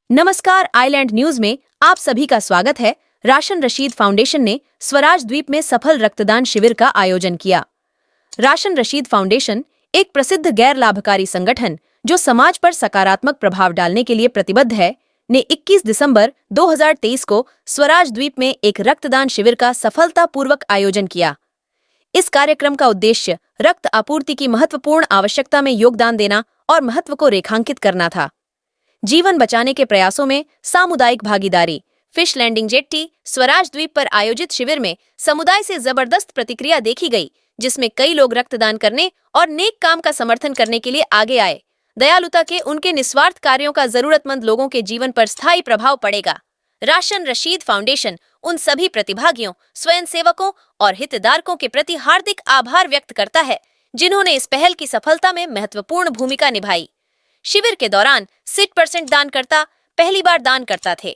नमस्कार, island news में आप सभी का स्वागत है। राशन रशीद फाउंडेशन ने स्वराज द्वीप में सफल रक्तदान शिविर का आयोजन किया। राशन रशीद फाउंडेशन एक प्रसिद्ध गैर लाभकारी संगठन जो समाज पर सकारात्मक प्रभाव डालने के लिए प्रतिबद्ध है, ने 21 दिसंबर 2023 को स्वराज द्वीप में एक रक्तदान शिविर का सफलतापूर्वक आयोजन किया। इस कार्यक्रम का उद्देश्य रक्त आपूर्ति की महत्वपूर्ण आवश्यकता में योगदान देना और महत्व को रेखांकित करना था। जीवन बचाने के प्रयासों में सामुदायिक भागीदारी। फिश लैंडिंग जेट्टी स्वराज द्वीप पर आयोजित शिविर में समुदाय से जबरदस्त प्रतिक्रिया देखी गई, जिसमें कई लोग रक्तदान करने और नेक काम का समर्थन करने के लिए आगे आए। दयालुता के उनके निस्वार्थ कार्यों का जरूरतमंद लोगों के जीवन पर स्थायी प्रभाव पड़ेगा। राशन रशीद फाउंडेशन उन सभी प्रतिभागियों, स्वयंसेवकों और हितधारकों के प्रति हार्दिक आभार व्यक्त करता है जिन्होंने इस पहल की सफलता में महत्वपूर्ण भूमिका निभाई। शिविर के दौरान 60% दानकर्ता पहली बार दान करता थे।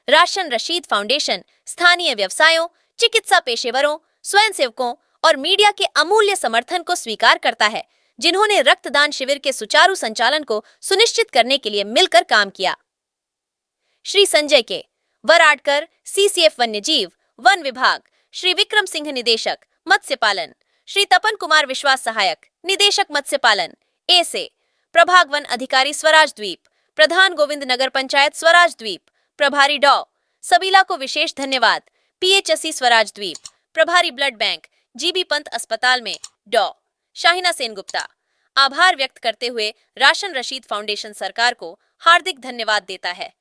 राशन रशीद फाउंडेशन स्थानीय व्यवसायों, चिकित्सा पेशेवरों, स्वयंसेवकों और मीडिया के अमूल्य समर्थन को स्वीकार करता है, जिन्होंने रक्तदान शिविर के सुचारू संचालन को सुनिश्चित करने के लिए मिलकर काम किया। श्री संजय के वराडकर, सीसीएफ वन्यजीव वन विभाग, श्री विक्रम सिंह निदेशक मत्स्य पालन, श्री तपन कुमार विश्वास सहायक निदेशक मत्स्य पालन, ए से प्रभाग वन अधिकारी स्वराज द्वीप, प्रधान गोविंद नगर पंचायत स्वराज द्वीप, प्रभारी डॉ सबीला को विशेष धन्यवाद। पीएचसी स्वराज द्वीप, प्रभारी ब्लड बैंक जीबी पंत अस्पताल में डॉ शाहिना सेन गुप्ता। आभार व्यक्त करते हुए राशन रशीद फाउंडेशन सरकार को हार्दिक धन्यवाद देता है।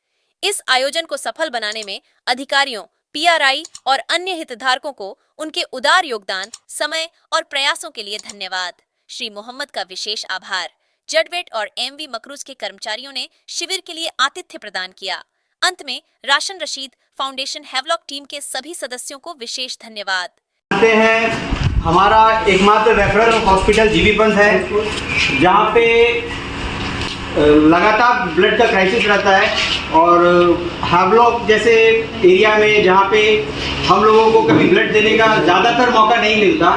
इस आयोजन को सफल बनाने में अधिकारियों, पीआरआई और अन्य हितधारकों को उनके उदार योगदान, समय और प्रयासों के लिए धन्यवाद। श्री मोहम्मद का विशेष आभार। जडवेट और एमवी मकरूज के कर्मचारियों ने शिविर के लिए आतिथ्य प्रदान किया। अंत में ration Rashid foundation Havelock team के सभी सदस्यों को विशेष धन्यवाद। हमारा एकमात्र रेफरल हॉस्पिटल जीबी पंत है, जहाँ पे लगातार ब्लड का क्राइसिस रहता है और हैवलॉक जैसे एरिया में जहाँ पे हम लोगों को कभी ब्लड देने का ज़्यादातर मौका नहीं मिलता,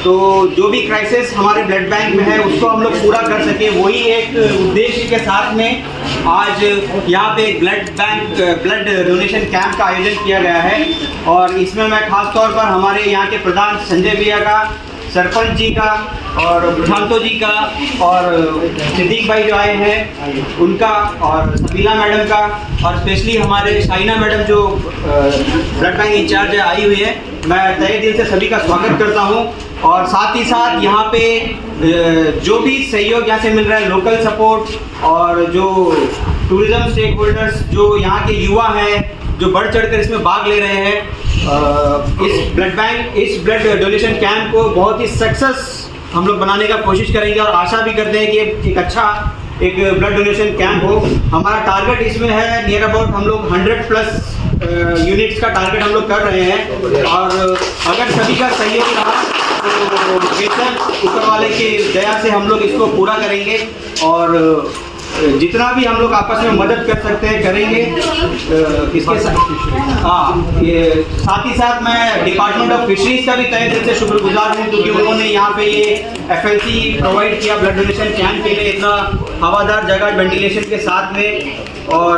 तो जो भी क्राइसिस हमारे ब्लड बैंक में है उसको हम लोग पूरा कर सके, वही एक उद्देश्य के साथ में आज यहाँ पे ब्लड डोनेशन कैंप का आयोजन किया गया है। और इसमें मैं खास तौर पर हमारे यहाँ के प्रधान संजय भैया का, सरपंच जी का और प्रशांतो जी का और सिद्दीक भाई जो आए हैं उनका और सबीला मैडम का और स्पेशली हमारे शाइना मैडम जो ब्लड बैंक इंचार्ज आई हुई है, मैं तहे दिल से सभी का स्वागत करता हूं। और साथ ही साथ यहाँ पे जो भी सहयोग यहाँ से मिल रहा है, लोकल सपोर्ट और जो टूरिज्म स्टेक होल्डर्स जो यहाँ के युवा हैं जो बढ़ चढ़कर इसमें भाग ले रहे हैं, इस ब्लड डोनेशन कैंप को बहुत ही सक्सेस हम लोग बनाने का कोशिश करेंगे और आशा भी करते हैं कि एक अच्छा ब्लड डोनेशन कैंप हो। हमारा टारगेट इसमें है नियर अबाउट हम लोग 100+ यूनिट्स का टारगेट हम लोग कर रहे हैं और अगर सभी का सहयोग रहा तो बेशक ऊपर वाले की दया से हम लोग इसको पूरा करेंगे और जितना भी हम लोग आपस में मदद कर सकते हैं करेंगे। इसके साथ ये साथ ही साथ मैं डिपार्टमेंट ऑफ फिशरीज का भी तहे दिल से शुक्रगुजार हूँ, क्योंकि उन्होंने यहाँ पे ये एफएलसी प्रोवाइड किया ब्लड डोनेशन कैंप के लिए इतना हवादार जगह वेंटिलेशन के साथ में। और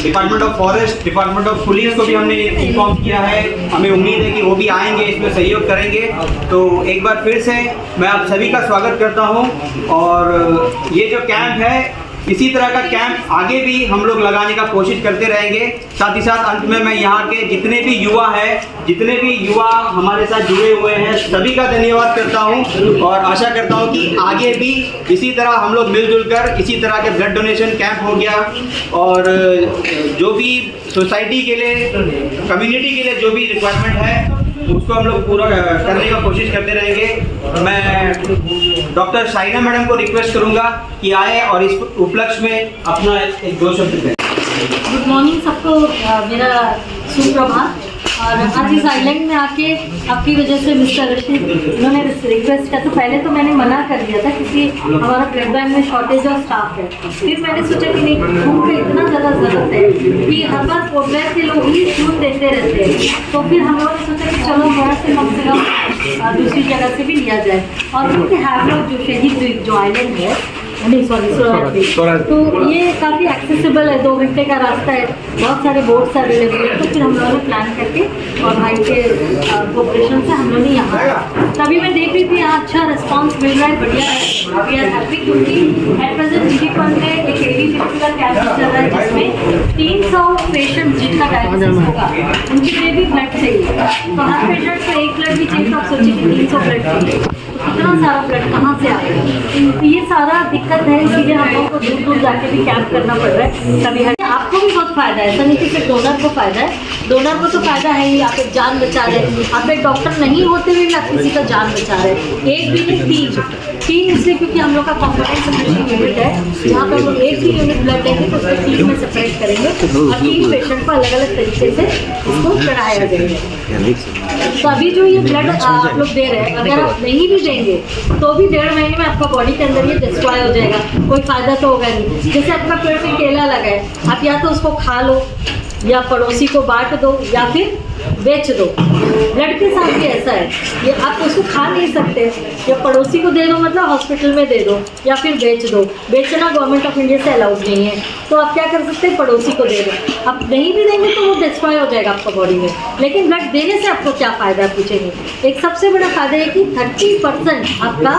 department of forest, department of police को भी हमने इन्फॉर्म किया है, हमें उम्मीद है कि वो भी आएंगे, इसमें सहयोग करेंगे। तो एक बार फिर से मैं आप सभी का स्वागत करता हूँ और ये जो कैंप है इसी तरह का कैंप आगे भी हम लोग लगाने का कोशिश करते रहेंगे। साथ ही साथ अंत में मैं यहाँ के जितने भी युवा हमारे साथ जुड़े हुए हैं सभी का धन्यवाद करता हूँ और आशा करता हूँ कि आगे भी इसी तरह हम लोग मिलजुल कर इसी तरह के ब्लड डोनेशन कैंप हो गया और जो भी सोसाइटी के लिए, कम्युनिटी के लिए जो भी रिक्वायरमेंट है उसको हम लोग पूरा करने का कोशिश करते रहेंगे। मैं डॉक्टर शाइना मैडम को रिक्वेस्ट करूंगा कि आए और इस उपलक्ष्य में अपना एक दो शब्द कहें। गुड मॉर्निंग सबको, मेरा सुप्रभात। और आज इस आइलैंड में आके आपकी वजह से मिस्टर रशीद उन्होंने रिक्वेस्ट किया, तो पहले तो मैंने मना कर दिया था क्योंकि हमारा ब्लड बैंक में शॉर्टेज ऑफ स्टाफ है। फिर मैंने सोचा कि नहीं, खून का इतना ज़्यादा ज़रूरत है कि हर बार पोर्टलैंड के लोग ही खून देते रहते हैं, तो फिर हम लोगों ने सोचा कि चलो थोड़ा से कम से कम दूसरी जगह से भी लिया जाए। और क्योंकि हैवलॉक जो शहीद द्वीप जो आइलैंड है, नहीं सॉरी स्वराज, तो ये काफ़ी एक्सेसिबल है, 2 घंटे का रास्ता है, बहुत सारे बोट्स अवेलेबल है। तो फिर हम लोगों ने प्लान करके और भाई के कोऑपरेशन से हम लोगों ने यहाँ, तभी मैं देख रही थी यहाँ अच्छा रिस्पांस मिल रहा है, बढ़िया है, वी आर हैप्पी। क्योंकि एट प्रेजेंट जीबी फंड में एक एडी का कैंप चल रहा है जिसमें 300 पेशेंट जिनका डायलिसिस होगा उनके लिए भी ब्लड चाहिए। तो हर पेशेंट को 1 ब्लड भी चाहिए, तो आप सोचिए कि 300 ब्लड चाहिए, इतना सारा ब्लड कहाँ से आएगा। तो ये सारा दिक्कत है, इसीलिए हम लोगों को दूर दूर जाके भी कैंप करना पड़ रहा है। तभी आपको भी बहुत फायदा है, ऐसा नहीं कि सिर्फ डोनर को फायदा है, डोनर को तो फायदा है ही, आप एक जान बचा रहे हैं। आप एक डॉक्टर नहीं होते हुए भी आप किसी का जान बचा रहे हैं। एक भी नहीं, 3 इसलिए क्योंकि हम लोग का कॉम्पोनेंट सेपरेशन यूनिट है, जहाँ पर हम लोग एक ही यूनिट ब्लड लेंगे तो उसको 3 में सेपरेट करेंगे और 3 पेशेंट को अलग अलग तरीके से उसको चढ़ाया जाएगा। तो अभी जो ये ब्लड आप लोग दे रहे हैं, अगर आप नहीं भी देंगे तो भी 1.5 महीने में आपका बॉडी के अंदर ये डिस्ट्रॉय हो जाएगा, कोई फायदा तो होगा नहीं। जैसे आपका पेड़ में केला लगा है, आप या तो उसको खा लो या पड़ोसी को बांट दो या फिर बेच दो। ब्लड के साथ भी ऐसा है, ये आप उसको खा नहीं सकते, या पड़ोसी को दे दो मतलब हॉस्पिटल में दे दो या फिर बेच दो। बेचना गवर्नमेंट ऑफ इंडिया से अलाउड नहीं है, तो आप क्या कर सकते हैं, पड़ोसी को दे दो। आप नहीं भी देंगे तो वो डिस्ट्रॉय हो जाएगा आपका बॉडी में। लेकिन ब्लड देने से आपको क्या फ़ायदा पूछेंगे, एक सबसे बड़ा फ़ायदा है कि 30% आपका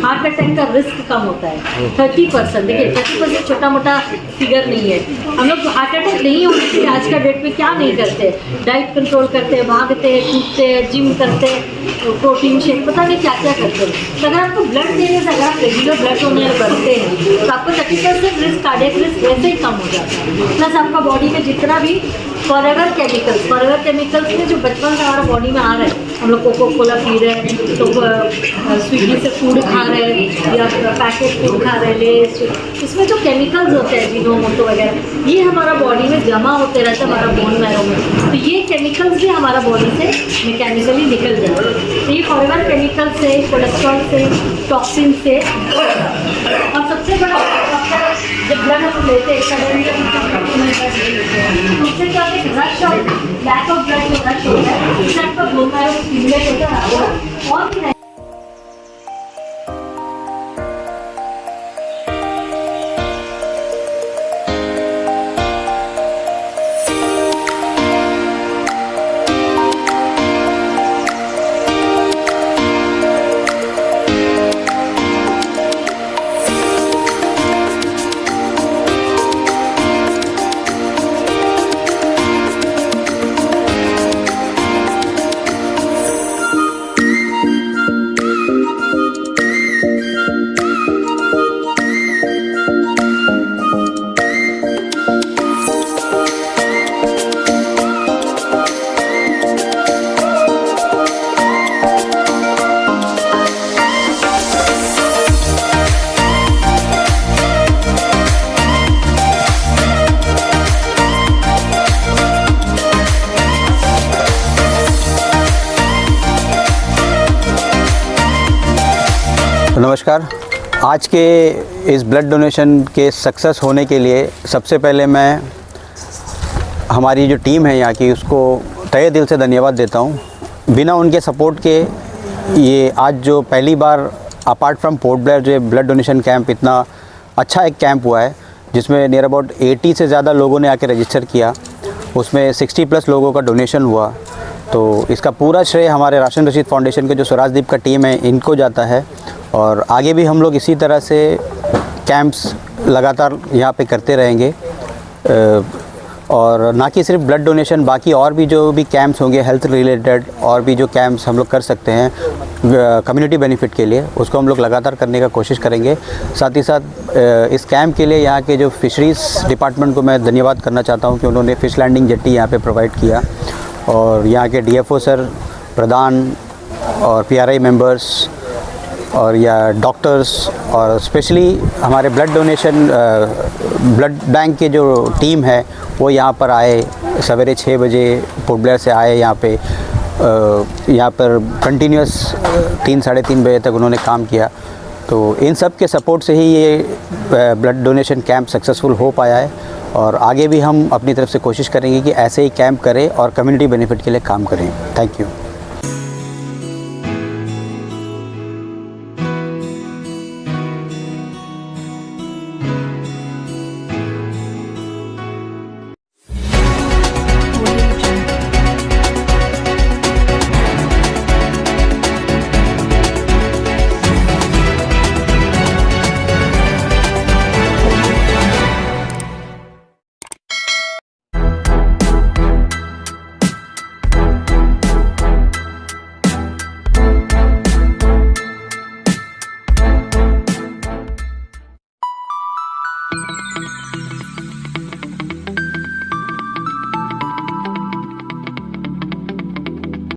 हार्ट अटैक का रिस्क कम होता है। 30%, देखिए 30% छोटा मोटा फिगर नहीं है। हम लोग हार्ट अटैक नहीं होने के लिए आज का डेट में क्या नहीं करते, डाइट कंट्रोल करते हैं, भागते हैं, कूदते हैं, जिम करते हैं, प्रोटीन शेक, पता नहीं क्या क्या करते हैं। तो अगर आपको ब्लड देने से, अगर आप रेगुलर ब्लड डोनर करते हैं तो आपको 30% रिस्क, कार्डियक रिस्क वैसे ही कम हो जाता है। प्लस आपका बॉडी में जितना भी फॉरएवर केमिकल्स में जो बचपन से हमारा बॉडी में आ रहा है, हम लोग कोको कोला पी रहे हैं, तो स्विगी से फूड खा रहे हैं या पैकेट फूड खा रहे हैं, लेस, इसमें जो केमिकल्स होते हैं जिनोमोटो वगैरह, ये हमारा बॉडी में जमा होते रहते हैं हमारा बोन मैरो में। तो ये केमिकल्स भी हमारा बॉडी से मैकेनिकली निकल जाते हैं। तो ये फॉरएवर केमिकल से, कोलेस्ट्रॉल से, टॉक्सिन से, और सबसे बड़ा जब ब्लड हम लेते हैं उससे क्या होता है, rush of lack of blood जो रश होता है उससे आपका बोन मैरो स्टिमुलेट होता है और भी। नमस्कार। आज के इस ब्लड डोनेशन के सक्सेस होने के लिए सबसे पहले मैं हमारी जो टीम है यहाँ की उसको तहे दिल से धन्यवाद देता हूँ। बिना उनके सपोर्ट के ये आज जो पहली बार अपार्ट फ्रॉम पोर्ट ब्लेयर जो ब्लड डोनेशन कैंप इतना अच्छा एक कैंप हुआ है जिसमें नियर अबाउट 80 से ज़्यादा लोगों ने आके रजिस्टर किया, उसमें 60+ लोगों का डोनेशन हुआ। तो इसका पूरा श्रेय हमारे राशन रशीद फाउंडेशन के जो स्वराजदीप का टीम है इनको जाता है। और आगे भी हम लोग इसी तरह से कैंप्स लगातार यहाँ पे करते रहेंगे और ना कि सिर्फ ब्लड डोनेशन, बाकी और भी जो भी कैंप्स होंगे हेल्थ रिलेटेड, और भी जो कैंप्स हम लोग कर सकते हैं कम्युनिटी बेनिफिट के लिए, उसको हम लोग लगातार करने का कोशिश करेंगे। साथ ही साथ इस कैंप के लिए यहाँ के जो फिशरीज़ डिपार्टमेंट को मैं धन्यवाद करना चाहता हूँ कि उन्होंने फ़िश लैंडिंग जेट्टी यहाँ पे प्रोवाइड किया, और यहाँ के DFO सर, प्रधान और PRI मेंबर्स और या डॉक्टर्स, और स्पेशली हमारे ब्लड डोनेशन ब्लड बैंक के जो टीम है वो यहाँ पर आए, सवेरे 6 बजे पोर्ट ब्लेयर से आए यहाँ पे। यहाँ पर कंटिन्यूस 3 साढ़े 3 बजे तक उन्होंने काम किया। तो इन सब के सपोर्ट से ही ये ब्लड डोनेशन कैंप सक्सेसफुल हो पाया है, और आगे भी हम अपनी तरफ से कोशिश करेंगे कि ऐसे ही कैंप करें और कम्युनिटी बेनिफिट के लिए काम करें। Thank you.